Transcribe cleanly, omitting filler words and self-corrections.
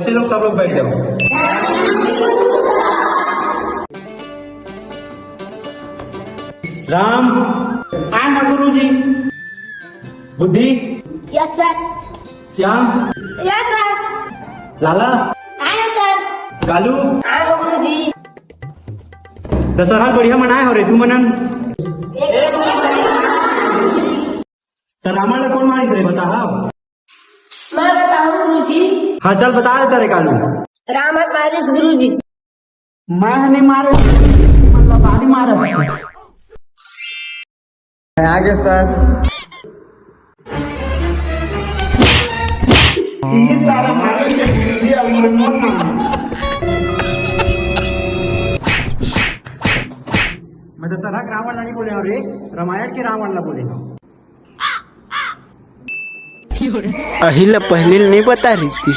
बच्चे लोग सब लोग बैठ जाओ। राम, हाँ Guruji. Buddhi, yes sir. Shyam, yes sir. Lala, आया सर। कालू, हाँ गुरुजी। दशहरा बढ़िया मनाए हो रे तू मनन। तो रावण ला कौन मारी रे बता। मैं बताऊं गुरुजी। हाँ चल बता देता रे कालू। रामत मारिस गुरुजी। मैं नहीं मारे, मतलब आदि मारे। आगे सर। ये सारा मारे से मैं दशहरा के रावण नहीं बोले रे, रामायण के रावण ला बोले। अहिला पहले नहीं बता रही थी।